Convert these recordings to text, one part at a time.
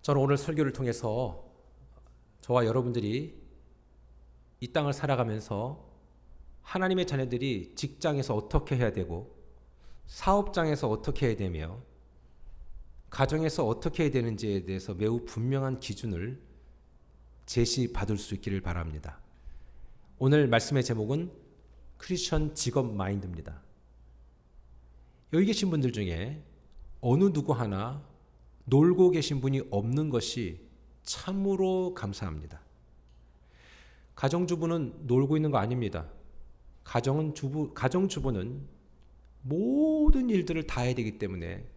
저는 오늘 설교를 통해서 저와 여러분들이 이 땅을 살아가면서 하나님의 자녀들이 직장에서 어떻게 해야 되고 사업장에서 어떻게 해야 되며 가정에서 어떻게 해야 되는지에 대해서 매우 분명한 기준을 제시받을 수 있기를 바랍니다. 오늘 말씀의 제목은 크리스천 직업 마인드입니다. 여기 계신 분들 중에 어느 누구 하나 놀고 계신 분이 없는 것이 참으로 감사합니다. 가정주부는 놀고 있는 거 아닙니다. 가정주부는 모든 일들을 다 해야 되기 때문에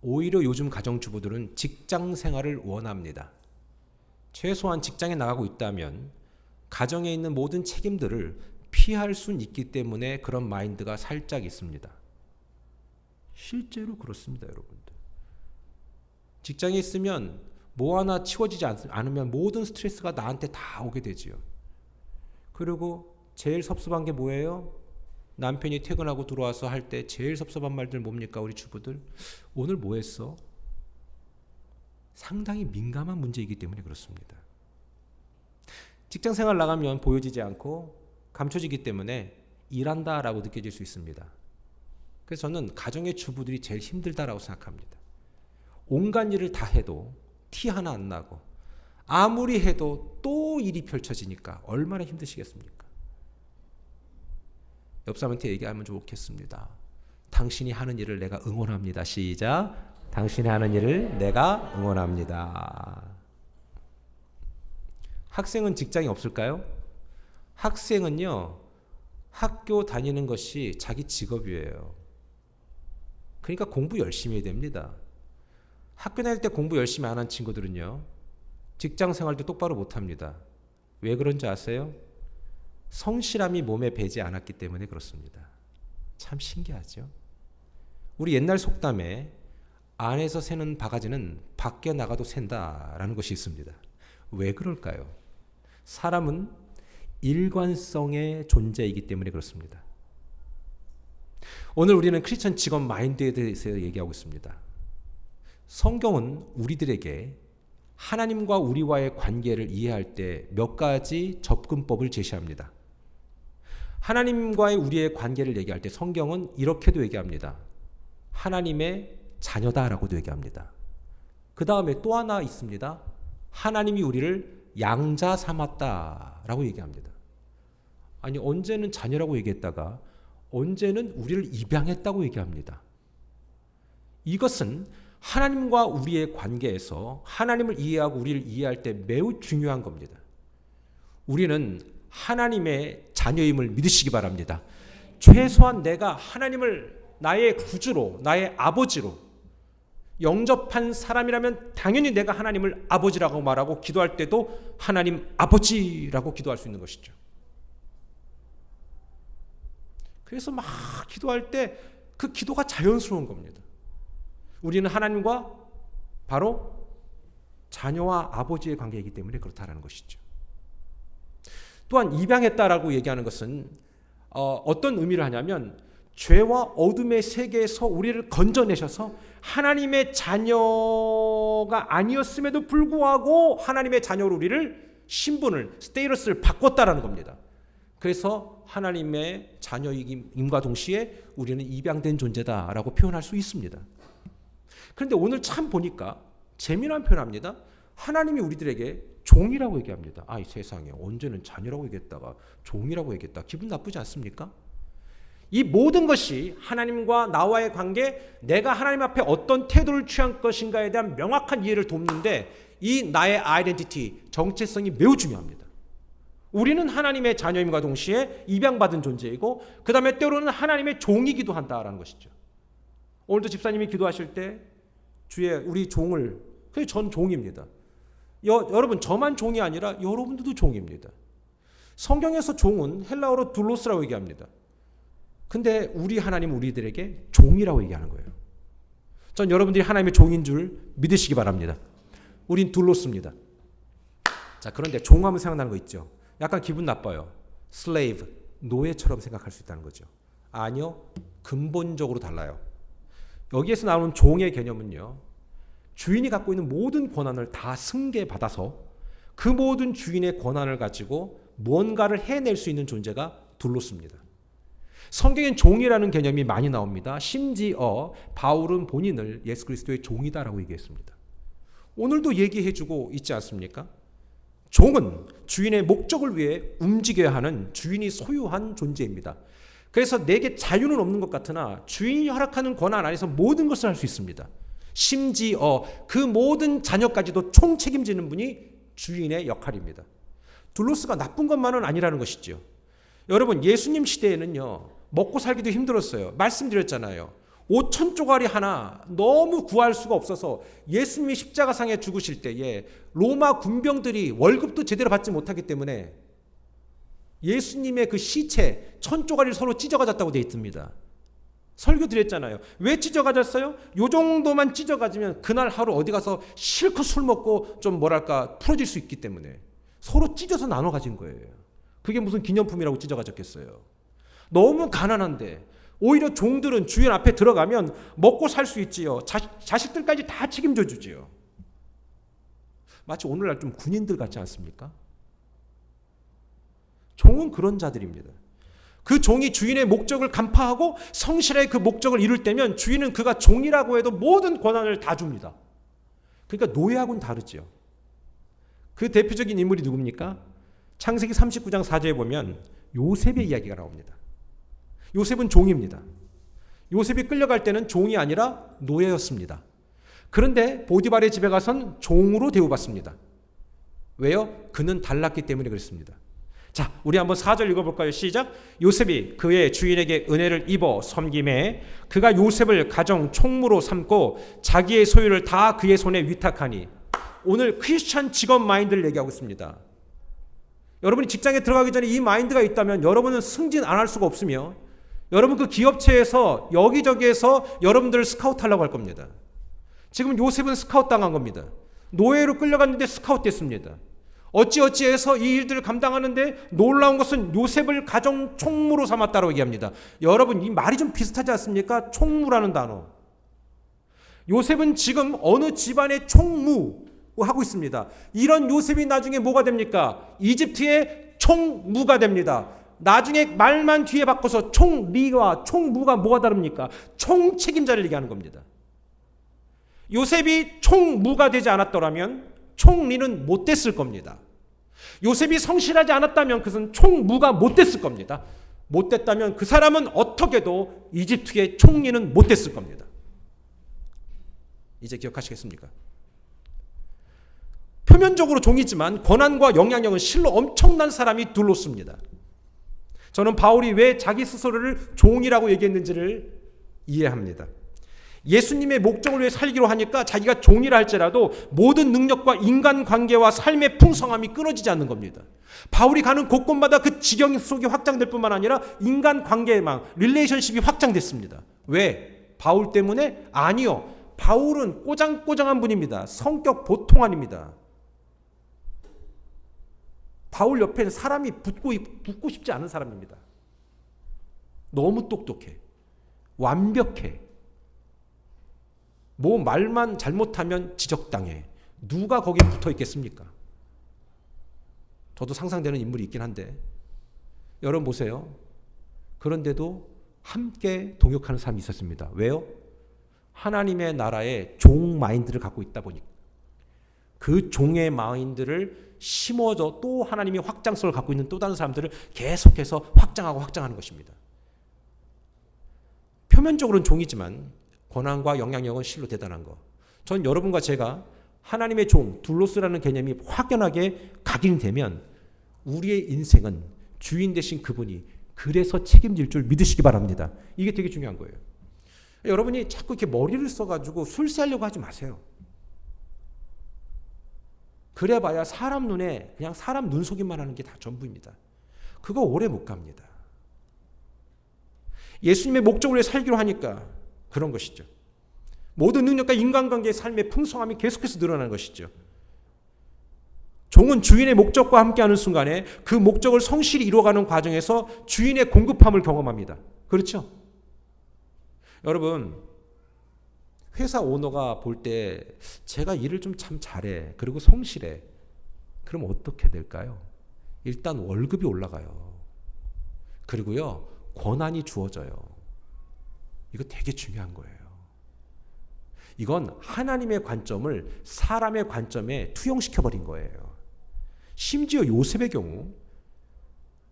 오히려 요즘 가정주부들은 직장 생활을 원합니다. 최소한 직장에 나가고 있다면 가정에 있는 모든 책임들을 피할 수는 있기 때문에 그런 마인드가 살짝 있습니다. 실제로 그렇습니다, 여러분들. 직장에 있으면 뭐 하나 치워지지 않으면 모든 스트레스가 나한테 다 오게 되지요. 그리고 제일 섭섭한 게 뭐예요? 남편이 퇴근하고 들어와서 할 때 제일 섭섭한 말들 뭡니까, 우리 주부들? 오늘 뭐 했어? 상당히 민감한 문제이기 때문에 그렇습니다. 직장 생활 나가면 보여지지 않고 감춰지기 때문에 일한다라고 느껴질 수 있습니다. 그래서 저는 가정의 주부들이 제일 힘들다라고 생각합니다. 온갖 일을 다 해도 티 하나 안 나고 아무리 해도 또 일이 펼쳐지니까 얼마나 힘드시겠습니까? 옆 사람한테 얘기하면 좋겠습니다. 당신이 하는 일을 내가 응원합니다. 시작. 당신이 하는 일을 내가 응원합니다. 학생은 직장이 없을까요? 학생은요, 학교 다니는 것이 자기 직업이에요. 그러니까 공부 열심히 해야 됩니다. 학교 다닐 때 공부 열심히 안 한 친구들은요, 직장 생활도 똑바로 못합니다. 왜 그런지 아세요? 성실함이 몸에 배지 않았기 때문에 그렇습니다. 참 신기하죠? 우리 옛날 속담에 안에서 새는 바가지는 밖에 나가도 샌다라는 것이 있습니다. 왜 그럴까요? 사람은 일관성의 존재이기 때문에 그렇습니다. 오늘 우리는 크리스천 직업 마인드에 대해서 얘기하고 있습니다. 성경은 우리들에게 하나님과 우리와의 관계를 이해할 때 몇 가지 접근법을 제시합니다. 하나님과의 우리의 관계를 얘기할 때 성경은 이렇게도 얘기합니다. 하나님의 자녀다라고도 얘기합니다. 그 다음에 또 하나 있습니다. 하나님이 우리를 양자 삼았다라고 얘기합니다. 아니, 언제는 자녀라고 얘기했다가 언제는 우리를 입양했다고 얘기합니다. 이것은 하나님과 우리의 관계에서 하나님을 이해하고 우리를 이해할 때 매우 중요한 겁니다. 우리는 하나님의 자녀임을 믿으시기 바랍니다. 최소한 내가 하나님을 나의 구주로, 나의 아버지로 영접한 사람이라면 당연히 내가 하나님을 아버지라고 말하고 기도할 때도 하나님 아버지라고 기도할 수 있는 것이죠. 그래서 막 기도할 때 그 기도가 자연스러운 겁니다. 우리는 하나님과 바로 자녀와 아버지의 관계이기 때문에 그렇다라는 것이죠. 또한 입양했다라고 얘기하는 것은 어떤 의미를 하냐면 죄와 어둠의 세계에서 우리를 건져내셔서 하나님의 자녀가 아니었음에도 불구하고 하나님의 자녀로 우리를 신분을, 스테이러스를 바꿨다라는 겁니다. 그래서 하나님의 자녀임과 동시에 우리는 입양된 존재다라고 표현할 수 있습니다. 그런데 오늘 참 보니까 재미난 표현합니다. 하나님이 우리들에게 종이라고 얘기합니다. 이 세상에 언제는 자녀라고 얘기했다가 종이라고 얘기했다. 기분 나쁘지 않습니까? 이 모든 것이 하나님과 나와의 관계, 내가 하나님 앞에 어떤 태도를 취할 것인가에 대한 명확한 이해를 돕는데 이 나의 아이덴티티, 정체성이 매우 중요합니다. 우리는 하나님의 자녀임과 동시에 입양받은 존재이고 그 다음에 때로는 하나님의 종이기도 한다라는 것이죠. 오늘도 집사님이 기도하실 때 주의 우리 종을, 그래서 전 종입니다. 여러분, 저만 종이 아니라 여러분들도 종입니다. 성경에서 종은 헬라어로 둘로스라고 얘기합니다. 근데 우리 하나님 우리들에게 종이라고 얘기하는 거예요. 전 여러분들이 하나님의 종인 줄 믿으시기 바랍니다. 우린 둘로스입니다. 자, 그런데 종하면 생각나는 거 있죠. 약간 기분 나빠요. slave, 노예처럼 생각할 수 있다는 거죠. 아니요, 근본적으로 달라요. 여기에서 나오는 종의 개념은요, 주인이 갖고 있는 모든 권한을 다 승계받아서 그 모든 주인의 권한을 가지고 무언가를 해낼 수 있는 존재가 둘로스입니다. 성경엔 종이라는 개념이 많이 나옵니다. 심지어 바울은 본인을 예수 그리스도의 종이다라고 얘기했습니다. 오늘도 얘기해주고 있지 않습니까? 종은 주인의 목적을 위해 움직여야 하는 주인이 소유한 존재입니다. 그래서 내게 자유는 없는 것 같으나 주인이 허락하는 권한 안에서 모든 것을 할 수 있습니다. 심지어 그 모든 자녀까지도 총책임지는 분이 주인의 역할입니다. 둘로스가 나쁜 것만은 아니라는 것이죠. 여러분, 예수님 시대에는요, 먹고 살기도 힘들었어요. 말씀드렸잖아요. 5,000조가리 하나 너무 구할 수가 없어서 예수님이 십자가상에 죽으실 때에 로마 군병들이 월급도 제대로 받지 못하기 때문에 예수님의 그 시체 1,000조가리를 서로 찢어가졌다고 되어 있습니다. 설교 드렸잖아요. 왜 찢어가졌어요? 요 정도만 찢어가지면 그날 하루 어디 가서 실컷 술 먹고 좀 뭐랄까 풀어질 수 있기 때문에 서로 찢어서 나눠 가진 거예요. 그게 무슨 기념품이라고 찢어가졌겠어요. 너무 가난한데 오히려 종들은 주인 앞에 들어가면 먹고 살 수 있지요. 자식들까지 다 책임져 주지요. 마치 오늘날 좀 군인들 같지 않습니까? 종은 그런 자들입니다. 그 종이 주인의 목적을 간파하고 성실하게 그 목적을 이룰 때면 주인은 그가 종이라고 해도 모든 권한을 다 줍니다. 그러니까 노예하고는 다르죠. 그 대표적인 인물이 누굽니까? 창세기 39장 4절에 보면 요셉의 이야기가 나옵니다. 요셉은 종입니다. 요셉이 끌려갈 때는 종이 아니라 노예였습니다. 그런데 보디발의 집에 가선 종으로 대우받습니다. 왜요? 그는 달랐기 때문에 그렇습니다. 자, 우리 한번 4절 읽어볼까요? 시작. 요셉이 그의 주인에게 은혜를 입어 섬김에 그가 요셉을 가정 총무로 삼고 자기의 소유를 다 그의 손에 위탁하니. 오늘 크리스찬 직업 마인드를 얘기하고 있습니다. 여러분이 직장에 들어가기 전에 이 마인드가 있다면 여러분은 승진 안 할 수가 없으며 여러분 그 기업체에서 여기저기에서 여러분들을 스카우트하려고 할 겁니다. 지금 요셉은 스카우트 당한 겁니다. 노예로 끌려갔는데 스카우트 됐습니다. 어찌어찌해서 이 일들을 감당하는데 놀라운 것은 요셉을 가정 총무로 삼았다고 얘기합니다. 여러분 이 말이 좀 비슷하지 않습니까? 총무라는 단어. 요셉은 지금 어느 집안의 총무하고 있습니다. 이런 요셉이 나중에 뭐가 됩니까? 이집트의 총무가 됩니다. 나중에 말만 뒤에 바꿔서 총리와 총무가 뭐가 다릅니까? 총책임자를 얘기하는 겁니다. 요셉이 총무가 되지 않았더라면 총리는 못 됐을 겁니다. 요셉이 성실하지 않았다면 그것은 총무가 못 됐을 겁니다. 못 됐다면 그 사람은 어떻게도 이집트의 총리는 못 됐을 겁니다. 이제 기억하시겠습니까? 표면적으로 종이지만 권한과 영향력은 실로 엄청난 사람이 둘러습니다. 저는 바울이 왜 자기 스스로를 종이라고 얘기했는지를 이해합니다. 예수님의 목적을 위해 살기로 하니까 자기가 종이라 할지라도 모든 능력과 인간관계와 삶의 풍성함이 끊어지지 않는 겁니다. 바울이 가는 곳곳마다 그 지경 속이 확장될 뿐만 아니라 인간관계망, 릴레이션십이 확장됐습니다. 왜? 바울 때문에? 아니요. 바울은 꼬장꼬장한 분입니다. 성격 보통 아닙니다. 바울 옆에는 사람이 붙고 싶지 않은 사람입니다. 너무 똑똑해. 완벽해. 뭐 말만 잘못하면 지적당해. 누가 거기에 붙어 있겠습니까? 저도 상상되는 인물이 있긴 한데 여러분 보세요. 그런데도 함께 동역하는 사람이 있었습니다. 왜요? 하나님의 나라의 종 마인드를 갖고 있다 보니까 그 종의 마인드를 심어져 또 하나님이 확장성을 갖고 있는 또 다른 사람들을 계속해서 확장하는 것입니다. 표면적으로는 종이지만 권한과 영향력은 실로 대단한 거. 전 여러분과 제가 하나님의 종, 둘로스라는 개념이 확연하게 각인되면 우리의 인생은 주인 되신 그분이 그래서 책임질 줄 믿으시기 바랍니다. 이게 되게 중요한 거예요. 여러분이 자꾸 이렇게 머리를 써가지고 술세하려고 하지 마세요. 그래봐야 사람 눈에 그냥 사람 눈속임만 하는 게 다 전부입니다. 그거 오래 못 갑니다. 예수님의 목적을 위해 살기로 하니까 그런 것이죠. 모든 능력과 인간관계의 삶의 풍성함이 계속해서 늘어나는 것이죠. 종은 주인의 목적과 함께하는 순간에 그 목적을 성실히 이루어가는 과정에서 주인의 공급함을 경험합니다. 그렇죠? 여러분, 회사 오너가 볼 때 제가 일을 좀 참 잘해, 그리고 성실해, 그럼 어떻게 될까요? 일단 월급이 올라가요. 그리고요, 권한이 주어져요. 이거 되게 중요한 거예요. 이건 하나님의 관점을 사람의 관점에 투영시켜버린 거예요. 심지어 요셉의 경우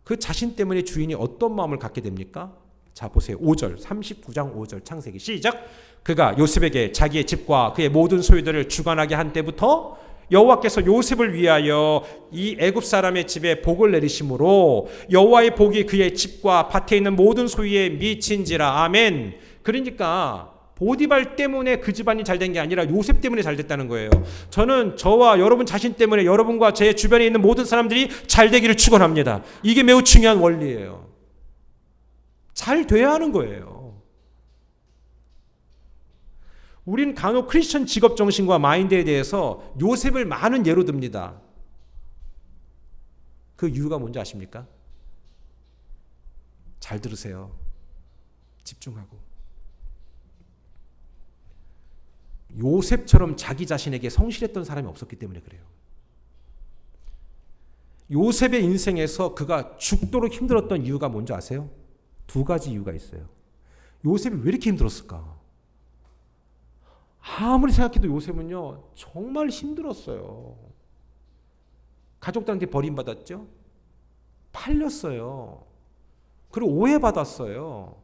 그 자신 때문에 주인이 어떤 마음을 갖게 됩니까? 자 보세요. 5절 39장 5절 창세기 시작. 그가 요셉에게 자기의 집과 그의 모든 소유들을 주관하게 한 때부터 여호와께서 요셉을 위하여 이 애굽 사람의 집에 복을 내리심으로 여호와의 복이 그의 집과 밭에 있는 모든 소유에 미친지라. 아멘. 그러니까 보디발 때문에 그 집안이 잘 된 게 아니라 요셉 때문에 잘 됐다는 거예요. 저는 저와 여러분 자신 때문에 여러분과 제 주변에 있는 모든 사람들이 잘 되기를 축원합니다. 이게 매우 중요한 원리예요. 잘 돼야 하는 거예요. 우린 간혹 크리스천 직업 정신과 마인드에 대해서 요셉을 많은 예로 듭니다. 그 이유가 뭔지 아십니까? 잘 들으세요. 집중하고. 요셉처럼 자기 자신에게 성실했던 사람이 없었기 때문에 그래요. 요셉의 인생에서 그가 죽도록 힘들었던 이유가 뭔지 아세요? 두 가지 이유가 있어요. 요셉이 왜 이렇게 힘들었을까? 아무리 생각해도 요셉은요, 정말 힘들었어요. 가족들한테 버림받았죠? 팔렸어요. 그리고 오해받았어요.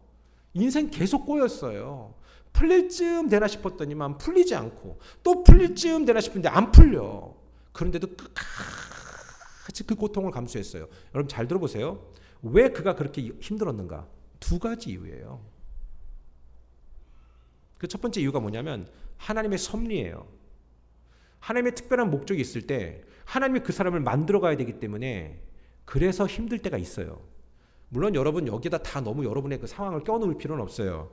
인생 계속 꼬였어요. 풀릴 쯤 되나 싶었더니만 풀리지 않고, 또 풀릴 쯤 되나 싶은데 안 풀려. 그런데도 끝까지 그 고통을 감수했어요. 여러분 잘 들어보세요. 왜 그가 그렇게 힘들었는가? 두 가지 이유예요. 그 첫 번째 이유가 뭐냐면 하나님의 섭리예요. 하나님의 특별한 목적이 있을 때 하나님이 그 사람을 만들어 가야 되기 때문에 그래서 힘들 때가 있어요. 물론 여러분 여기다 다 너무 여러분의 그 상황을 껴놓을 필요는 없어요.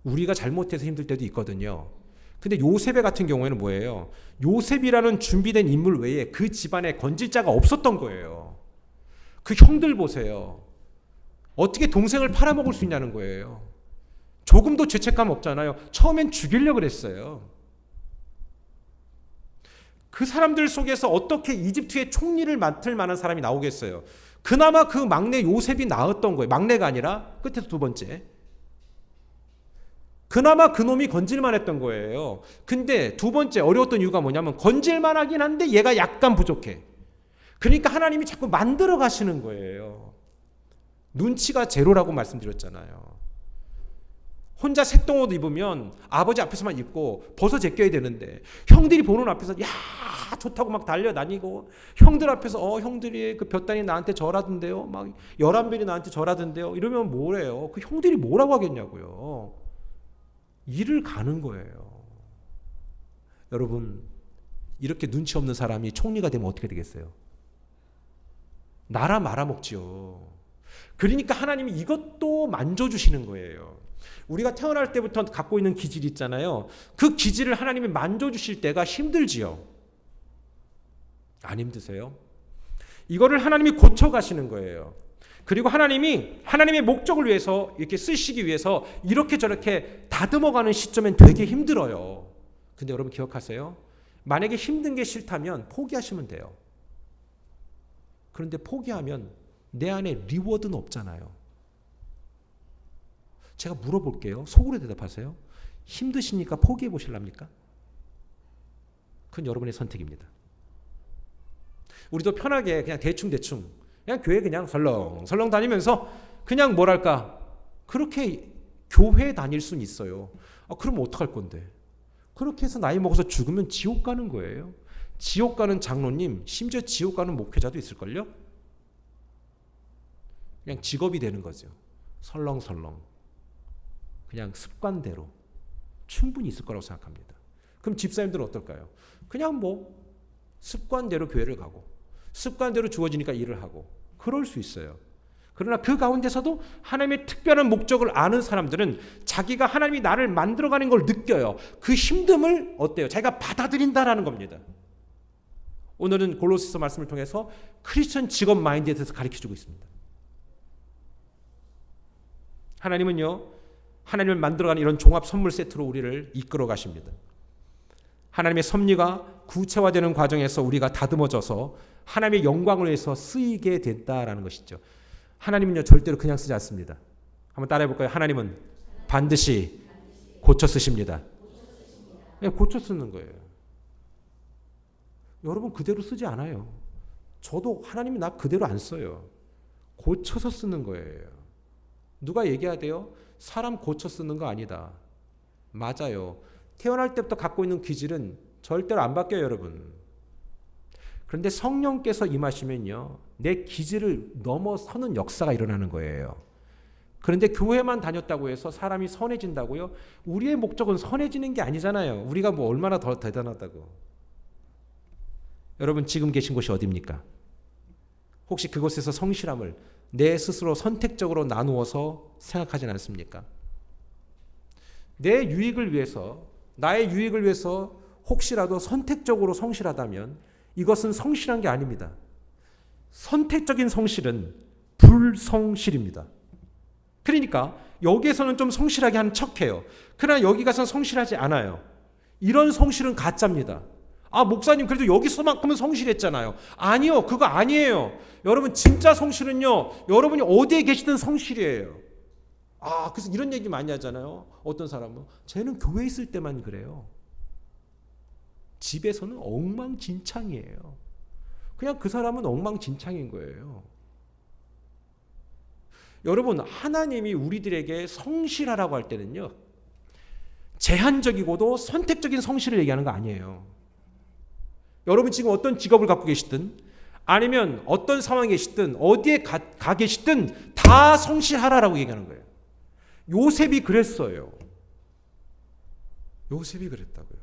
우리가 잘못해서 힘들 때도 있거든요. 근데 요셉의 같은 경우에는 뭐예요? 요셉이라는 준비된 인물 외에 그 집안에 건질 자가 없었던 거예요. 그 형들 보세요. 어떻게 동생을 팔아먹을 수 있냐는 거예요. 조금도 죄책감 없잖아요. 처음엔 죽이려고 그랬어요. 그 사람들 속에서 어떻게 이집트의 총리를 맡을 만한 사람이 나오겠어요? 그나마 그 막내 요셉이 나았던 거예요. 막내가 아니라 끝에서 두 번째. 그나마 그놈이 건질만 했던 거예요. 근데 두 번째 어려웠던 이유가 뭐냐면 건질만 하긴 한데 얘가 약간 부족해. 그러니까 하나님이 자꾸 만들어 가시는 거예요. 눈치가 제로라고 말씀드렸잖아요. 혼자 색동옷 입으면 아버지 앞에서만 입고 벗어 제껴야 되는데 형들이 보는 앞에서 야 좋다고 막 달려다니고 형들 앞에서 형들이 그 볕단이 나한테 절하던데요. 막 11별이 나한테 절하던데요. 이러면 뭐래요? 그 형들이 뭐라고 하겠냐고요. 일을 가는 거예요. 여러분 이렇게 눈치 없는 사람이 총리가 되면 어떻게 되겠어요? 나라 말아먹지요. 그러니까 하나님이 이것도 만져주시는 거예요. 우리가 태어날 때부터 갖고 있는 기질이 있잖아요. 그 기질을 하나님이 만져주실 때가 힘들지요. 안 힘드세요? 이거를 하나님이 고쳐가시는 거예요. 그리고 하나님이 하나님의 목적을 위해서 이렇게 쓰시기 위해서 이렇게 저렇게 다듬어가는 시점엔 되게 힘들어요. 근데 여러분 기억하세요? 만약에 힘든 게 싫다면 포기하시면 돼요. 그런데 포기하면 내 안에 리워드는 없잖아요. 제가 물어볼게요. 속으로 대답하세요. 힘드시니까 포기해 보실랍니까? 그건 여러분의 선택입니다. 우리도 편하게 그냥 대충 그냥 교회 그냥 설렁설렁 다니면서 그냥 뭐랄까 그렇게 교회 다닐 수는 있어요. 그럼 어떡할 건데? 그렇게 해서 나이 먹어서 죽으면 지옥 가는 거예요. 지옥 가는 장로님, 심지어 지옥 가는 목회자도 있을걸요? 그냥 직업이 되는 거죠. 설렁설렁. 그냥 습관대로 충분히 있을 거라고 생각합니다. 그럼 집사님들은 어떨까요? 그냥 뭐 습관대로 교회를 가고 습관대로 주어지니까 일을 하고 그럴 수 있어요. 그러나 그 가운데서도 하나님의 특별한 목적을 아는 사람들은 자기가 하나님이 나를 만들어가는 걸 느껴요. 그 힘듦을 어때요? 자기가 받아들인다라는 겁니다. 오늘은 골로새서 말씀을 통해서 크리스천 직업 마인드에 대해서 가르쳐주고 있습니다. 하나님은요 하나님을 만들어가는 이런 종합 선물 세트로 우리를 이끌어 가십니다. 하나님의 섭리가 구체화되는 과정에서 우리가 다듬어져서 하나님의 영광을 위해서 쓰이게 됐다라는 것이죠. 하나님은요 절대로 그냥 쓰지 않습니다. 한번 따라해 볼까요? 하나님은 반드시 고쳐 쓰십니다. 네, 고쳐 쓰는 거예요. 여러분 그대로 쓰지 않아요. 저도 하나님이 나 그대로 안 써요. 고쳐서 쓰는 거예요. 누가 얘기하대요? 사람 고쳐 쓰는 거 아니다. 맞아요. 태어날 때부터 갖고 있는 기질은 절대로 안 바뀌어요, 여러분. 그런데 성령께서 임하시면요, 내 기질을 넘어서는 역사가 일어나는 거예요. 그런데 교회만 다녔다고 해서 사람이 선해진다고요? 우리의 목적은 선해지는 게 아니잖아요. 우리가 뭐 얼마나 더 대단하다고. 여러분 지금 계신 곳이 어디입니까? 혹시 그곳에서 성실함을 내 스스로 선택적으로 나누어서 생각하진 않습니까? 내 유익을 위해서, 나의 유익을 위해서 혹시라도 선택적으로 성실하다면 이것은 성실한 게 아닙니다. 선택적인 성실은 불성실입니다. 그러니까 여기에서는 좀 성실하게 하는 척해요. 그러나 여기 가서는 성실하지 않아요. 이런 성실은 가짜입니다. 아, 목사님 그래도 여기서만큼은 성실했잖아요. 아니요, 그거 아니에요. 여러분 진짜 성실은요, 여러분이 어디에 계시든 성실이에요. 아, 그래서 이런 얘기 많이 하잖아요. 어떤 사람은 쟤는 교회에 있을 때만 그래요. 집에서는 엉망진창이에요. 그냥 그 사람은 엉망진창인 거예요. 여러분 하나님이 우리들에게 성실하라고 할 때는요, 제한적이고도 선택적인 성실을 얘기하는 거 아니에요. 여러분 지금 어떤 직업을 갖고 계시든 아니면 어떤 상황에 계시든 어디에 가 계시든 다 성실하라라고 얘기하는 거예요. 요셉이 그랬어요. 요셉이 그랬다고요.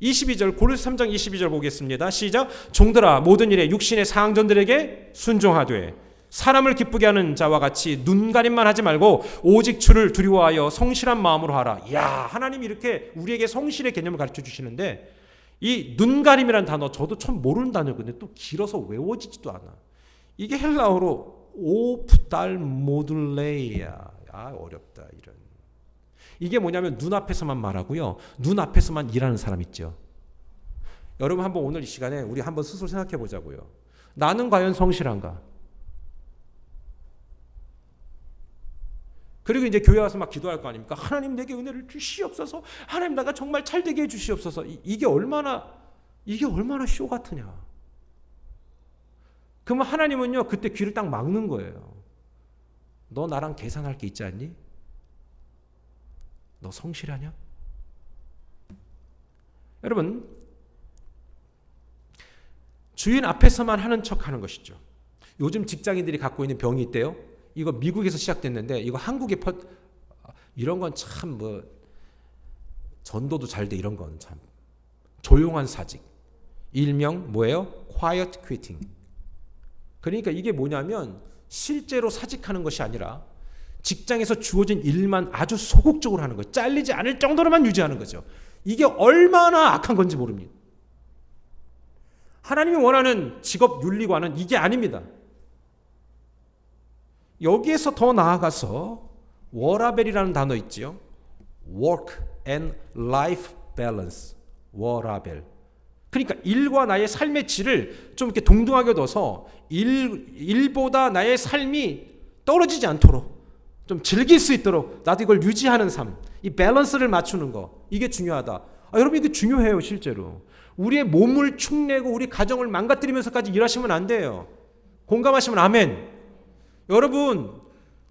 22절 고린도서 3장 22절 보겠습니다. 시작. 종들아 모든 일에 육신의 상전들에게 순종하되 사람을 기쁘게 하는 자와 같이 눈가림만 하지 말고 오직 주를 두려워하여 성실한 마음으로 하라. 이야, 하나님이 이렇게 우리에게 성실의 개념을 가르쳐 주시는데 이 눈가림이라는 단어 저도 처음 모르는 단어거든요. 또 길어서 외워지지도 않아. 이게 헬라어로 오프달모들레이아. 아, 어렵다 이런. 이게 뭐냐면 눈앞에서만 말하고요, 눈앞에서만 일하는 사람 있죠. 여러분 한번 오늘 이 시간에 우리 한번 스스로 생각해 보자고요. 나는 과연 성실한가? 그리고 이제 교회 와서 막 기도할 거 아닙니까? 하나님 내게 은혜를 주시옵소서. 하나님 내가 정말 잘되게 해주시옵소서. 이게 얼마나 쇼 같으냐. 그러면 하나님은요 그때 귀를 딱 막는 거예요. 너 나랑 계산할 게 있지 않니? 너 성실하냐? 여러분 주인 앞에서만 하는 척하는 것이죠. 요즘 직장인들이 갖고 있는 병이 있대요. 이거 미국에서 시작됐는데 이거 한국에 이런 건 참 뭐 전도도 잘 돼. 이런 건 참 조용한 사직, 일명 뭐예요? Quiet quitting. 그러니까 이게 뭐냐면 실제로 사직하는 것이 아니라 직장에서 주어진 일만 아주 소극적으로 하는 거예요. 잘리지 않을 정도로만 유지하는 거죠. 이게 얼마나 악한 건지 모릅니다. 하나님이 원하는 직업 윤리관은 이게 아닙니다. 여기에서 더 나아가서 워라벨이라는 단어 있지요. Work and Life Balance. 워라벨. 그러니까 일과 나의 삶의 질을 좀 이렇게 동등하게 둬서 일보다 나의 삶이 떨어지지 않도록 좀 즐길 수 있도록 나도 이걸 유지하는 삶, 이 밸런스를 맞추는 거, 이게 중요하다. 여러분 이게 중요해요. 실제로 우리의 몸을 축내고 우리 가정을 망가뜨리면서까지 일하시면 안 돼요. 공감하시면 아멘. 여러분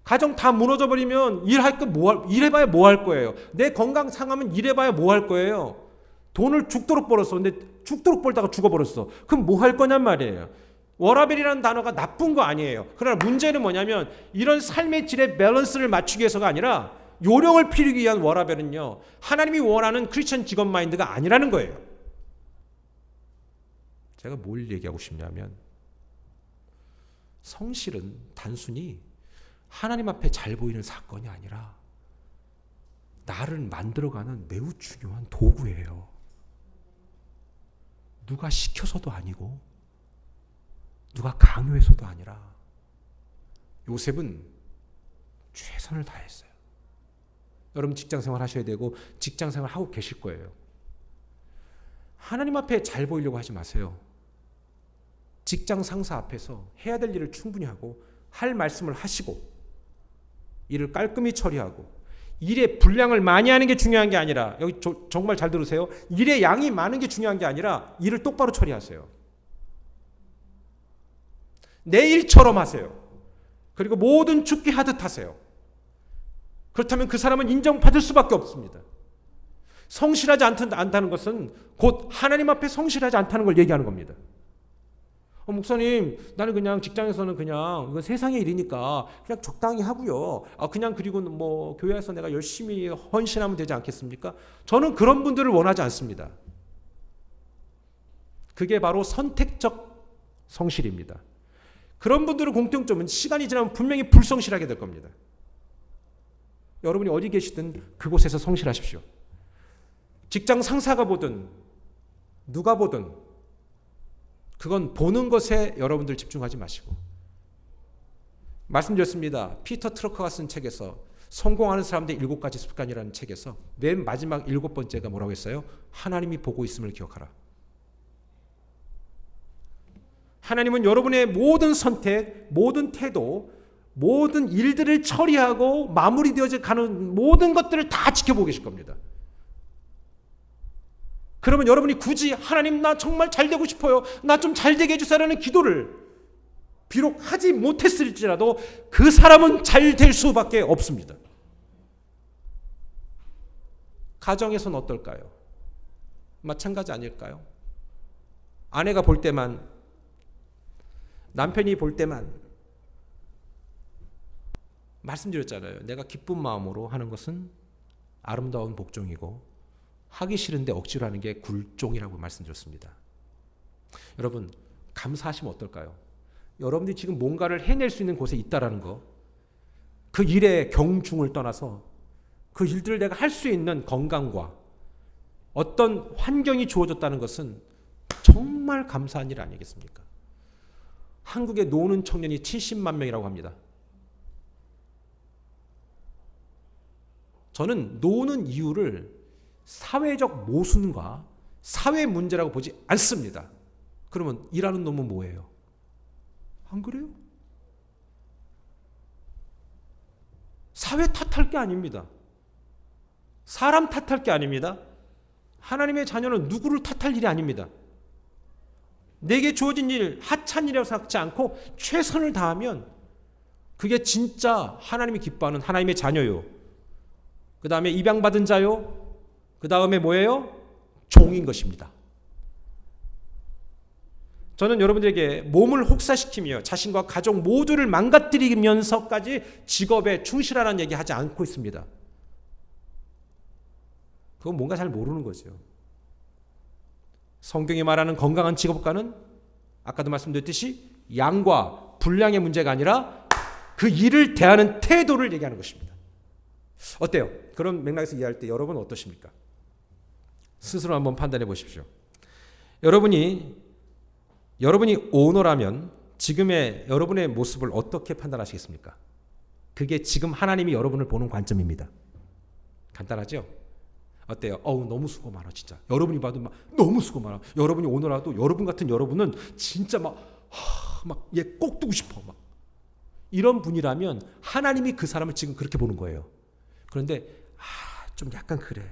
가정 다 무너져버리면 일해봐야 뭐 할 거예요? 내 건강 상하면 일해봐야 뭐 할 거예요? 돈을 죽도록 벌었어. 근데 죽도록 벌다가 죽어버렸어. 그럼 뭐 할 거냔 말이에요. 워라벨이라는 단어가 나쁜 거 아니에요. 그러나 문제는 뭐냐면 이런 삶의 질의 밸런스를 맞추기 위해서가 아니라 요령을 피우기 위한 워라벨은요, 하나님이 원하는 크리스천 직업 마인드가 아니라는 거예요. 제가 뭘 얘기하고 싶냐면 성실은 단순히 하나님 앞에 잘 보이는 사건이 아니라 나를 만들어가는 매우 중요한 도구예요. 누가 시켜서도 아니고 누가 강요해서도 아니라 요셉은 최선을 다했어요. 여러분 직장생활 하셔야 되고 직장생활 하고 계실 거예요. 하나님 앞에 잘 보이려고 하지 마세요. 직장 상사 앞에서 해야 될 일을 충분히 하고 할 말씀을 하시고 일을 깔끔히 처리하고 일의 분량을 많이 하는 게 중요한 게 아니라, 여기 정말 잘 들으세요. 일의 양이 많은 게 중요한 게 아니라 일을 똑바로 처리하세요. 내 일처럼 하세요. 그리고 모든 죽게 하듯 하세요. 그렇다면 그 사람은 인정받을 수밖에 없습니다. 성실하지 않다는 것은 곧 하나님 앞에 성실하지 않다는 걸 얘기하는 겁니다. 목사님, 나는 그냥 직장에서는 그냥 이건 세상의 일이니까 그냥 적당히 하고요. 그냥 그리고 뭐 교회에서 내가 열심히 헌신하면 되지 않겠습니까? 저는 그런 분들을 원하지 않습니다. 그게 바로 선택적 성실입니다. 그런 분들의 공통점은 시간이 지나면 분명히 불성실하게 될 겁니다. 여러분이 어디 계시든 그곳에서 성실하십시오. 직장 상사가 보든 누가 보든 그건 보는 것에 여러분들 집중하지 마시고, 말씀드렸습니다. 피터 트러커가 쓴 책에서 성공하는 사람들의 7가지 습관이라는 책에서 맨 마지막 7번째가 뭐라고 했어요? 하나님이 보고 있음을 기억하라. 하나님은 여러분의 모든 선택, 모든 태도, 모든 일들을 처리하고 마무리되어져 가는 모든 것들을 다 지켜보고 계실 겁니다. 그러면 여러분이 굳이 하나님 나 정말 잘 되고 싶어요, 나 좀 잘 되게 해주세요라는 기도를 비록 하지 못했을지라도 그 사람은 잘 될 수밖에 없습니다. 가정에서는 어떨까요? 마찬가지 아닐까요? 아내가 볼 때만, 남편이 볼 때만, 말씀드렸잖아요. 내가 기쁜 마음으로 하는 것은 아름다운 복종이고 하기 싫은데 억지로 하는 게 굴종이라고 말씀드렸습니다. 여러분 감사하시면 어떨까요? 여러분들이 지금 뭔가를 해낼 수 있는 곳에 있다라는 거, 그 일의 경중을 떠나서 그 일들을 내가 할 수 있는 건강과 어떤 환경이 주어졌다는 것은 정말 감사한 일 아니겠습니까? 한국에 노는 청년이 70만 명이라고 합니다. 저는 노는 이유를 사회적 모순과 사회 문제라고 보지 않습니다. 그러면 일하는 놈은 뭐예요? 안 그래요? 사회 탓할 게 아닙니다. 사람 탓할 게 아닙니다. 하나님의 자녀는 누구를 탓할 일이 아닙니다. 내게 주어진 일 하찮이라고 생각하지 않고 최선을 다하면 그게 진짜 하나님이 기뻐하는 하나님의 자녀요. 그 다음에 입양받은 자요. 그 다음에 뭐예요? 종인 것입니다. 저는 여러분들에게 몸을 혹사시키며 자신과 가족 모두를 망가뜨리면서까지 직업에 충실하라는 얘기 하지 않고 있습니다. 그건 뭔가 잘 모르는 거죠. 성경이 말하는 건강한 직업가는 아까도 말씀드렸듯이 양과 분량의 문제가 아니라 그 일을 대하는 태도를 얘기하는 것입니다. 어때요? 그런 맥락에서 이해할 때 여러분은 어떠십니까? 스스로 한번 판단해 보십시오. 여러분이 오너라면 지금의 여러분의 모습을 어떻게 판단하시겠습니까? 그게 지금 하나님이 여러분을 보는 관점입니다. 간단하죠? 어때요? 너무 수고 많아 진짜. 여러분이 봐도 막 너무 수고 많아. 여러분이 오너라도 여러분 같은 여러분은 진짜 막 얘 꼭 두고 싶어 막 이런 분이라면 하나님이 그 사람을 지금 그렇게 보는 거예요. 그런데 좀 약간 그래.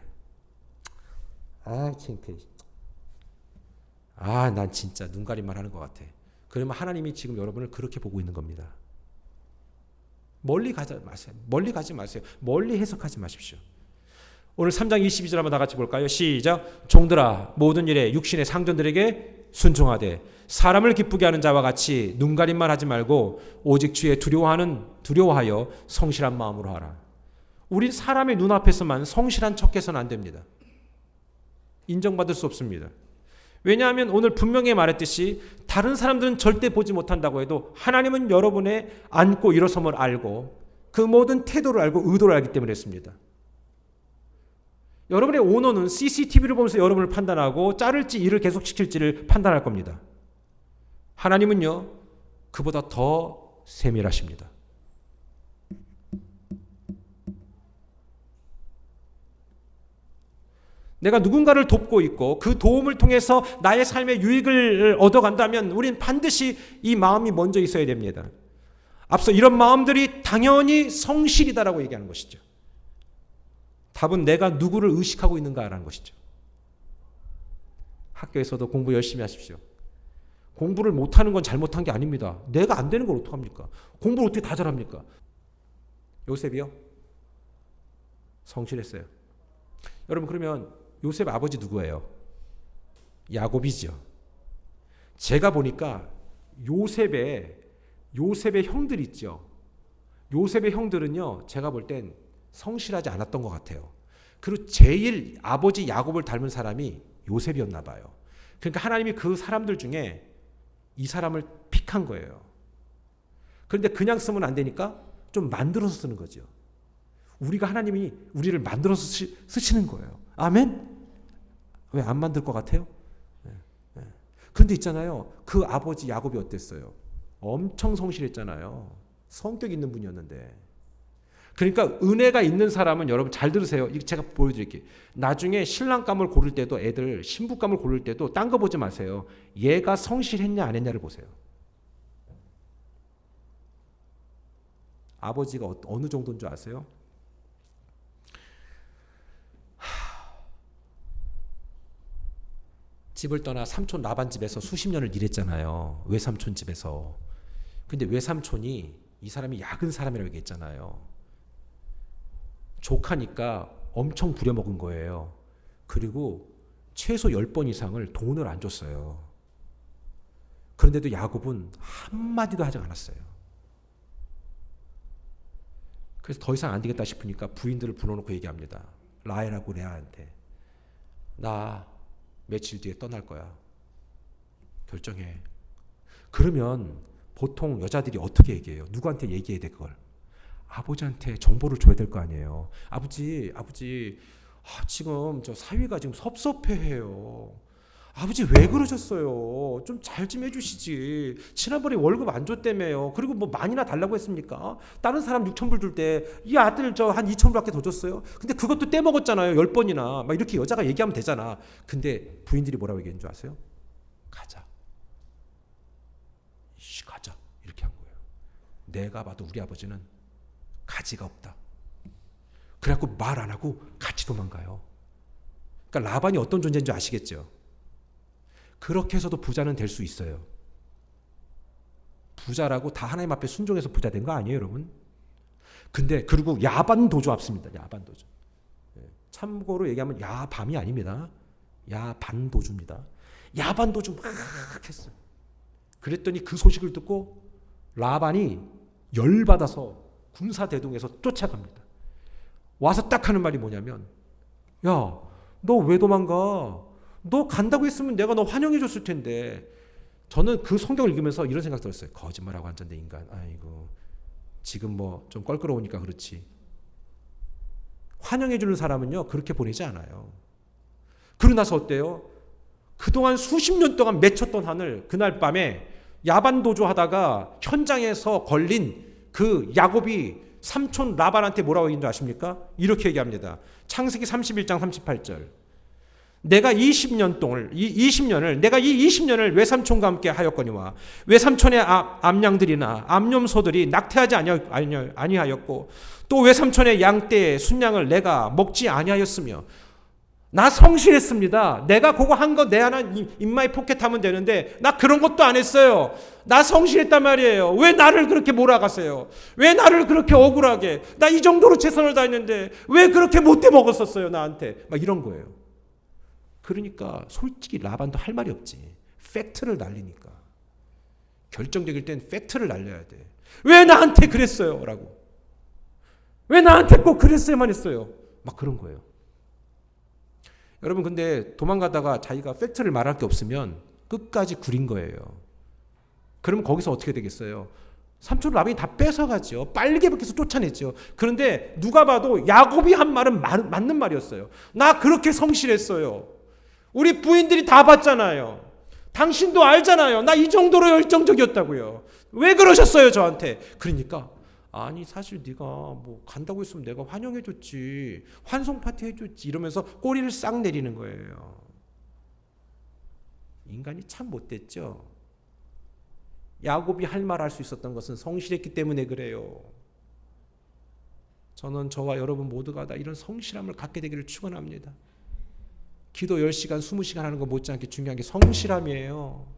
창피해. 난 진짜 눈가림만 하는 것 같아. 그러면 하나님이 지금 여러분을 그렇게 보고 있는 겁니다. 멀리 가지 마세요. 멀리 해석하지 마십시오. 오늘 3장 22절 한번 다 같이 볼까요? 시작. 종들아 모든 일에 육신의 상전들에게 순종하되 사람을 기쁘게 하는 자와 같이 눈가림만 하지 말고 오직 주의 두려워하여 성실한 마음으로 하라. 우리 사람의 눈앞에서만 성실한 척해서는 안 됩니다. 인정받을 수 없습니다. 왜냐하면 오늘 분명히 말했듯이 다른 사람들은 절대 보지 못한다고 해도 하나님은 여러분의 앉고 일어섬을 알고 그 모든 태도를 알고 의도를 알기 때문에 했습니다. 여러분의 오너는 CCTV를 보면서 여러분을 판단하고 자를지 일을 계속시킬지를 판단할 겁니다. 하나님은요 그보다 더 세밀하십니다. 내가 누군가를 돕고 있고 그 도움을 통해서 나의 삶의 유익을 얻어간다면 우리는 반드시 이 마음이 먼저 있어야 됩니다. 앞서 이런 마음들이 당연히 성실이다라고 얘기하는 것이죠. 답은 내가 누구를 의식하고 있는가라는 것이죠. 학교에서도 공부 열심히 하십시오. 공부를 못하는 건 잘못한 게 아닙니다. 내가 안 되는 걸 어떡합니까? 공부를 어떻게 다 잘합니까? 요셉이요? 성실했어요. 여러분, 그러면 요셉 아버지 누구예요? 야곱이죠. 제가 보니까 요셉의 형들 있죠. 요셉의 형들은요, 제가 볼 땐 성실하지 않았던 것 같아요. 그리고 제일 아버지 야곱을 닮은 사람이 요셉이었나 봐요. 그러니까 하나님이 그 사람들 중에 이 사람을 픽한 거예요. 그런데 그냥 쓰면 안 되니까 좀 만들어서 쓰는 거죠. 우리가 하나님이 우리를 만들어서 쓰시는 거예요. 아멘? 왜 안 만들 것 같아요? 그런데 있잖아요. 그 아버지 야곱이 어땠어요? 엄청 성실했잖아요. 성격 있는 분이었는데. 그러니까 은혜가 있는 사람은 여러분 잘 들으세요. 이거 제가 보여드릴게요. 나중에 신랑감을 고를 때도 애들 신부감을 고를 때도 딴 거 보지 마세요. 얘가 성실했냐 안 했냐를 보세요. 아버지가 어느 정도인 줄 아세요? 집을 떠나 삼촌 라반 집에서 수십 년을 일했잖아요. 외삼촌 집에서. 근데 외삼촌이 이 사람이 야근 사람이라고 얘기했잖아요. 조카니까 엄청 부려먹은 거예요. 그리고 최소 10번 이상을 돈을 안 줬어요. 그런데도 야곱은 한마디도 하지 않았어요. 그래서 더 이상 안 되겠다 싶으니까 부인들을 불러놓고 얘기합니다. 라헬하고 레아한테. 나 며칠 뒤에 떠날 거야. 결정해. 그러면 보통 여자들이 어떻게 얘기해요? 누구한테 얘기해야 돼 그걸? 아버지한테 정보를 줘야 될 거 아니에요. 아버지, 지금 저 사위가 지금 섭섭해해요. 아버지 왜 그러셨어요? 좀 잘 좀 해주시지. 지난번에 월급 안 줬다며요. 그리고 뭐 많이나 달라고 했습니까? 다른 사람 6,000불 줄 때 이 아들 저 한 2,000불밖에 더 줬어요. 근데 그것도 떼먹었잖아요. 10번이나. 막 이렇게 여자가 얘기하면 되잖아. 근데 부인들이 뭐라고 얘기했는 줄 아세요? 가자. 가자. 이렇게 한 거예요. 내가 봐도 우리 아버지는 가지가 없다. 그래갖고 말 안 하고 같이 도망가요. 그러니까 라반이 어떤 존재인지 아시겠죠? 그렇게 해서도 부자는 될 수 있어요. 부자라고 다 하나님 앞에 순종해서 부자 된 거 아니에요, 여러분? 근데 그리고 야반도주 앞섭니다. 야반도주. 참고로 얘기하면 야밤이 아닙니다. 야반도주입니다. 야반도주 막 했어요. 그랬더니 그 소식을 듣고 라반이 열받아서 군사대동에서 쫓아갑니다. 와서 딱 하는 말이 뭐냐면, 야, 너 왜 도망가? 너 간다고 했으면 내가 너 환영해 줬을 텐데. 저는 그 성경을 읽으면서 이런 생각 들었어요. 거짓말하고 앉았네 인간. 아이고, 지금 뭐 좀 껄끄러우니까 그렇지. 환영해 주는 사람은요 그렇게 보내지 않아요. 그러고 나서 어때요? 그동안 수십 년 동안 맺혔던 한을 그날 밤에 야반도주 하다가 현장에서 걸린 그 야곱이 삼촌 라반한테 뭐라고 얘기한 줄 아십니까? 이렇게 얘기합니다. 창세기 31장 38절. 내가 20년을 내가 이 20년을 외삼촌과 함께 하였거니와 외삼촌의 암양들이나 암염소들이 낙태하지 아니하였고 또 외삼촌의 양떼 순양을 내가 먹지 아니하였으며 나 성실했습니다. 내가 그거 한 거 내 하나 인마에 포켓하면 되는데 나 그런 것도 안 했어요. 나 성실했단 말이에요. 왜 나를 그렇게 몰아가세요? 왜 나를 그렇게 억울하게? 나 이 정도로 최선을 다했는데 왜 그렇게 못돼 먹었었어요 나한테? 막 이런 거예요. 그러니까 솔직히 라반도 할 말이 없지. 팩트를 날리니까. 결정적일 땐 팩트를 날려야 돼. 왜 나한테 그랬어요? 라고. 왜 나한테 꼭 그랬어야만 했어요? 막 그런 거예요. 여러분 근데 도망가다가 자기가 팩트를 말할 게 없으면 끝까지 구린 거예요. 그러면 거기서 어떻게 되겠어요? 삼촌 라반이 다 뺏어가죠. 빨개 벗겨서 쫓아냈죠. 그런데 누가 봐도 야곱이 한 말은 맞는 말이었어요. 나 그렇게 성실했어요. 우리 부인들이 다 봤잖아요. 당신도 알잖아요. 나 이 정도로 열정적이었다고요. 왜 그러셨어요 저한테? 그러니까 아니 사실 네가 뭐 간다고 했으면 내가 환영해줬지, 환송 파티 해줬지, 이러면서 꼬리를 싹 내리는 거예요. 인간이 참 못됐죠. 야곱이 할 말 할 수 있었던 것은 성실했기 때문에 그래요. 저는 저와 여러분 모두가 다 이런 성실함을 갖게 되기를 축원합니다. 기도 10시간 20시간 하는 거 못지않게 중요한 게 성실함이에요.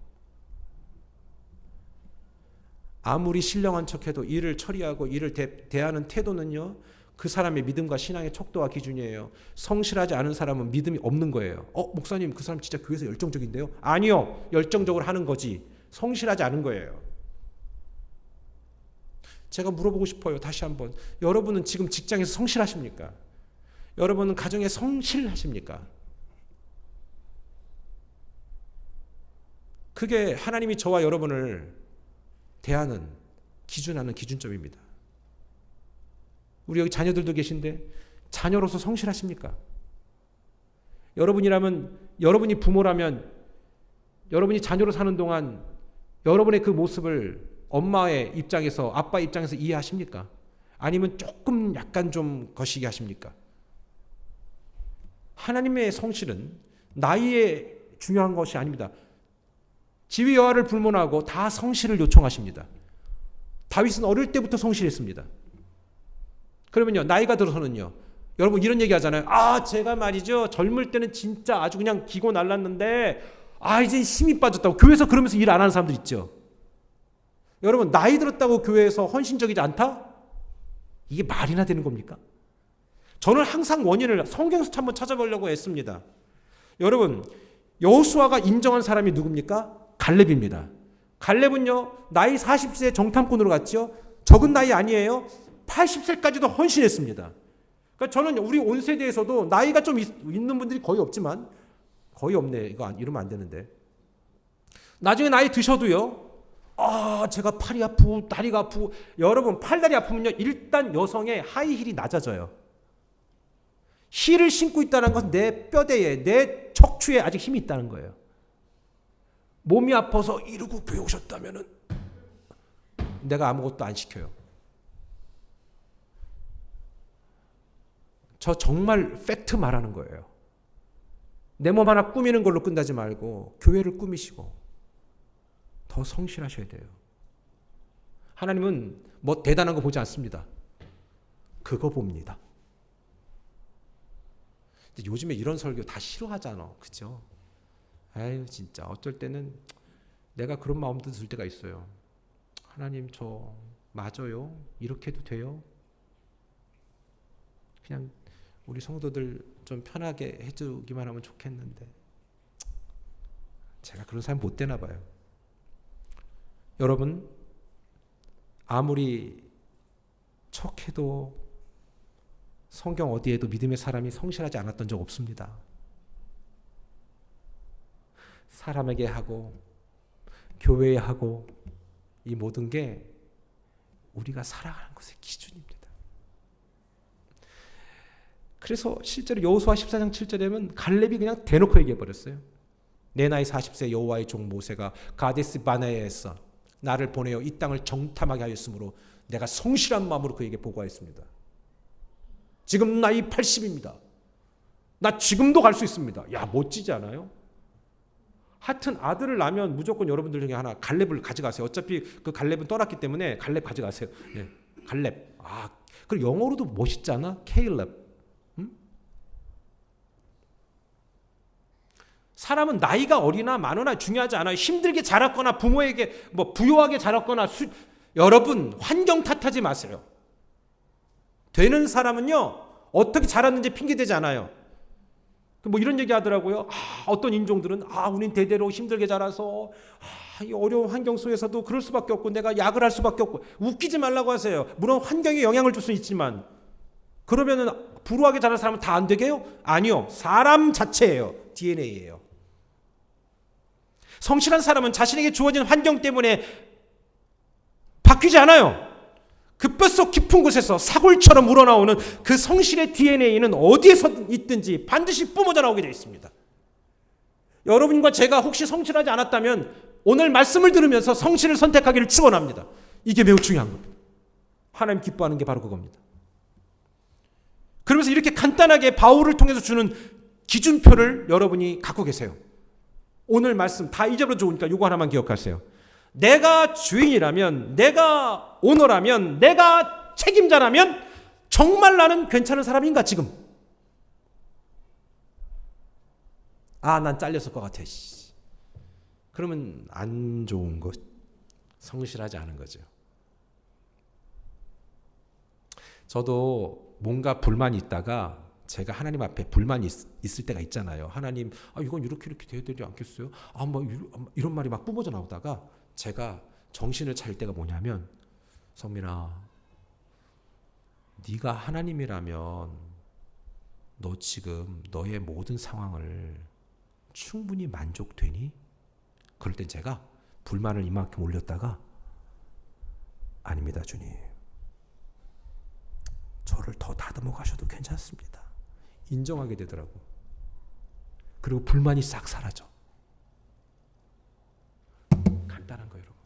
아무리 신령한 척해도 일을 처리하고 일을 대하는 태도는요, 그 사람의 믿음과 신앙의 척도와 기준이에요. 성실하지 않은 사람은 믿음이 없는 거예요. 목사님 그 사람 진짜 교회에서 열정적인데요? 아니요, 열정적으로 하는 거지 성실하지 않은 거예요. 제가 물어보고 싶어요. 다시 한번, 여러분은 지금 직장에서 성실하십니까? 여러분은 가정에 성실하십니까? 그게 하나님이 저와 여러분을 대하는 기준하는 기준점입니다. 우리 여기 자녀들도 계신데 자녀로서 성실하십니까? 여러분이 부모라면 여러분이 자녀로 사는 동안 여러분의 그 모습을 엄마의 입장에서, 아빠 입장에서 이해하십니까? 아니면 조금 약간 좀 거시기 하십니까? 하나님의 성실은 나이에 중요한 것이 아닙니다. 지위 여하를 불문하고 다 성실을 요청하십니다. 다윗은 어릴 때부터 성실했습니다. 그러면요, 나이가 들어서는요, 여러분 이런 얘기 하잖아요. 제가 말이죠, 젊을 때는 진짜 아주 그냥 기고 날랐는데 이제 힘이 빠졌다고 교회에서 그러면서 일 안 하는 사람들 있죠. 여러분, 나이 들었다고 교회에서 헌신적이지 않다? 이게 말이나 되는 겁니까? 저는 항상 원인을 성경에서 한번 찾아보려고 했습니다. 여러분, 여호수아가 인정한 사람이 누굽니까? 갈렙입니다. 갈렙은요, 나이 40세에 정탐꾼으로 갔죠. 적은 나이 아니에요. 80세까지도 헌신했습니다. 그러니까 저는 우리 온 세대에서도 나이가 좀 있는 분들이 거의 없지만, 거의 없네, 이거 이러면 안 되는데, 나중에 나이 드셔도요, 제가 팔이 아프고 다리가 아프고, 여러분 팔다리 아프면요, 일단 여성의 하이힐이 낮아져요. 힐을 신고 있다는 것은 내 뼈대에, 내 척추에 아직 힘이 있다는 거예요. 몸이 아파서 이러고 교회 오셨다면은 내가 아무것도 안 시켜요. 저 정말 팩트 말하는 거예요. 내 몸 하나 꾸미는 걸로 끝나지 말고 교회를 꾸미시고 더 성실하셔야 돼요. 하나님은 뭐 대단한 거 보지 않습니다. 그거 봅니다. 근데 요즘에 이런 설교 다 싫어하잖아. 그죠? 아유 진짜 어쩔 때는 내가 그런 마음도 들 때가 있어요. 하나님 저 맞아요? 이렇게 해도 돼요? 그냥 우리 성도들 좀 편하게 해주기만 하면 좋겠는데 제가 그런 사람이 못 되나 봐요. 여러분, 아무리 척해도 성경 어디에도 믿음의 사람이 성실하지 않았던 적 없습니다. 사람에게 하고 교회에 하고 이 모든 게 우리가 살아가는 것의 기준입니다. 그래서 실제로 여호수아 14장 7절에 보면 갈렙이 그냥 대놓고 얘기해 버렸어요. 내 나이 40세 여호와의 종 모세가 가데스 바네아에서 나를 보내어 이 땅을 정탐하게 하였으므로 내가 성실한 마음으로 그에게 보고하였습니다. 지금 나이 80입니다. 나 지금도 갈 수 있습니다. 야, 멋지지 않아요? 하여튼 아들을 낳으면 무조건 여러분들 중에 하나 갈렙을 가져가세요. 어차피 그 갈렙은 떠났기 때문에 갈렙 가져가세요. 네, 갈렙. 그리고 영어로도 멋있잖아. 케일렙. 사람은 나이가 어리나 많으나 중요하지 않아요. 힘들게 자랐거나 부모에게 뭐 부유하게 자랐거나 여러분 환경 탓하지 마세요. 되는 사람은요 어떻게 자랐는지 핑계대지 않아요. 뭐 이런 얘기 하더라고요. 어떤 인종들은 우린 대대로 힘들게 자라서 이 어려운 환경 속에서도 그럴 수밖에 없고 내가 약을 할 수밖에 없고. 웃기지 말라고 하세요. 물론 환경에 영향을 줄 수 있지만 그러면은 불우하게 자란 사람은 다 안 되게요? 아니요. 사람 자체예요. DNA예요. 성실한 사람은 자신에게 주어진 환경 때문에 바뀌지 않아요. 그 뼛속 깊은 곳에서 사골처럼 우러나오는 그 성실의 DNA는 어디에서 있든지 반드시 뿜어져 나오게 되어 있습니다. 여러분과 제가 혹시 성실하지 않았다면 오늘 말씀을 들으면서 성실을 선택하기를 축원합니다. 이게 매우 중요한 겁니다. 하나님 기뻐하는 게 바로 그겁니다. 그러면서 이렇게 간단하게 바울을 통해서 주는 기준표를 여러분이 갖고 계세요. 오늘 말씀 다 잊어버려 좋으니까 이거 하나만 기억하세요. 내가 주인이라면, 내가 오너라면, 내가 책임자라면 정말 나는 괜찮은 사람인가 지금? 난 잘렸을 것 같아. 그러면 안 좋은 것, 성실하지 않은 거죠. 저도 뭔가 불만이 있다가 제가 하나님 앞에 불만이 있을 때가 있잖아요. 하나님, 이건 이렇게 돼야 되지 않겠어요? 이런 말이 막 뿜어져 나오다가 제가 정신을 차릴 때가 뭐냐면, 성민아, 네가 하나님이라면 너 지금 너의 모든 상황을 충분히 만족되니? 그럴 땐 제가 불만을 이만큼 올렸다가, 아닙니다 주님, 저를 더 다듬어 가셔도 괜찮습니다, 인정하게 되더라고. 그리고 불만이 싹 사라져. 간단한 거예요, 여러분.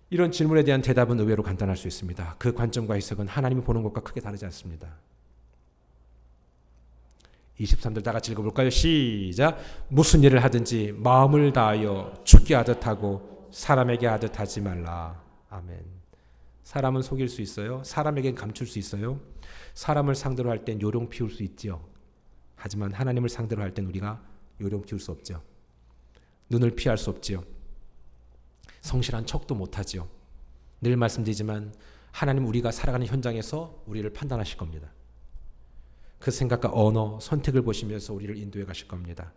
이런 질문에 대한 대답은 의외로 간단할 수 있습니다. 그 관점과 해석은 하나님이 보는 것과 크게 다르지 않습니다. 23절 다 같이 읽어볼까요? 시작. 무슨 일을 하든지 마음을 다하여 주께 하듯 하고 사람에게 하듯 하지 말라. 아멘. 사람은 속일 수 있어요. 사람에겐 감출 수 있어요. 사람을 상대로 할 땐 요령 피울 수 있죠. 하지만 하나님을 상대로 할 땐 우리가 요령 피울 수 없죠. 눈을 피할 수 없지요. 성실한 척도 못하지요. 늘 말씀드리지만 하나님 우리가 살아가는 현장에서 우리를 판단하실 겁니다. 그 생각과 언어, 선택을 보시면서 우리를 인도해 가실 겁니다.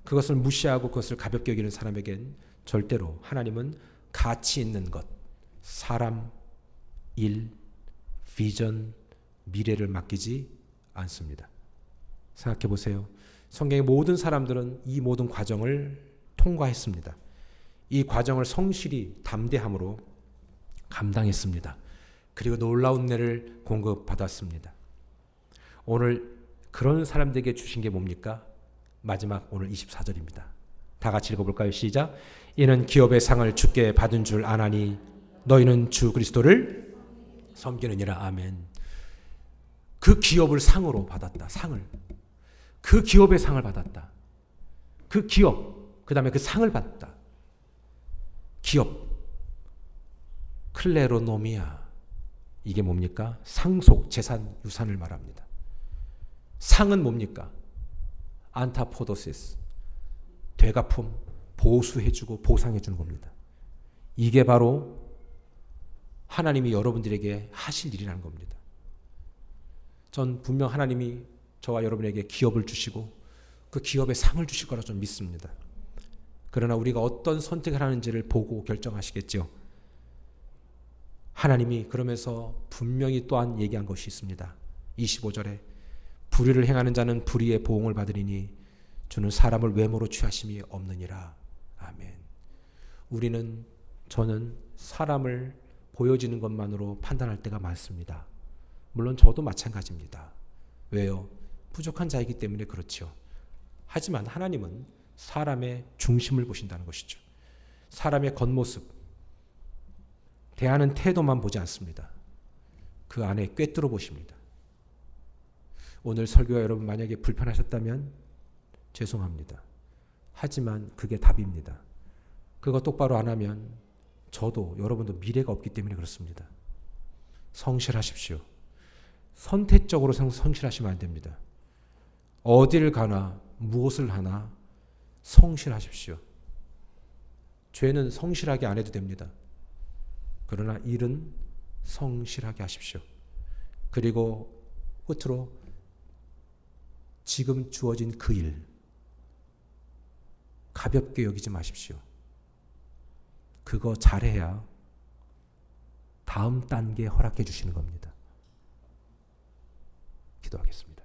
그것을 무시하고 그것을 가볍게 여기는 사람에겐 절대로 하나님은 가치 있는 것, 사람, 일, 비전, 미래를 맡기지 않습니다. 생각해 보세요. 성경의 모든 사람들은 이 모든 과정을 통과했습니다. 이 과정을 성실히 담대함으로 감당했습니다. 그리고 놀라운 은혜를 공급받았습니다. 오늘 그런 사람들에게 주신 게 뭡니까? 마지막 오늘 24절입니다. 다 같이 읽어볼까요? 시작. 이는 기업의 상을 주께 받은 줄 아나니 너희는 주 그리스도를 섬기느니라. 아멘. 그 기업을 상으로 받았다. 상을. 그 기업의 상을 받았다. 그 기업, 그 다음에 그 상을 받았다. 기업. 클레로노미아. 이게 뭡니까? 상속, 재산, 유산을 말합니다. 상은 뭡니까? 안타포도시스. 되갚음, 보수해주고 보상해주는 겁니다. 이게 바로 하나님이 여러분들에게 하실 일이라는 겁니다. 전 분명 하나님이 저와 여러분에게 기업을 주시고 그 기업에 상을 주실 거라 좀 믿습니다. 그러나 우리가 어떤 선택을 하는지를 보고 결정하시겠죠. 하나님이 그러면서 분명히 또한 얘기한 것이 있습니다. 25절에 불의를 행하는 자는 불의의 보응을 받으리니 주는 사람을 외모로 취하심이 없느니라. 아멘. 저는 사람을 보여지는 것만으로 판단할 때가 많습니다. 물론 저도 마찬가지입니다. 왜요? 부족한 자이기 때문에 그렇죠. 하지만 하나님은 사람의 중심을 보신다는 것이죠. 사람의 겉모습, 대하는 태도만 보지 않습니다. 그 안에 꿰뚫어 보십니다. 오늘 설교가 여러분 만약에 불편하셨다면 죄송합니다. 하지만 그게 답입니다. 그거 똑바로 안 하면 저도 여러분도 미래가 없기 때문에 그렇습니다. 성실하십시오. 선택적으로 성실하시면 안 됩니다. 어디를 가나 무엇을 하나 성실하십시오. 죄는 성실하게 안 해도 됩니다. 그러나 일은 성실하게 하십시오. 그리고 끝으로 지금 주어진 그 일 가볍게 여기지 마십시오. 그거 잘해야 다음 단계 허락해 주시는 겁니다. 기도하겠습니다.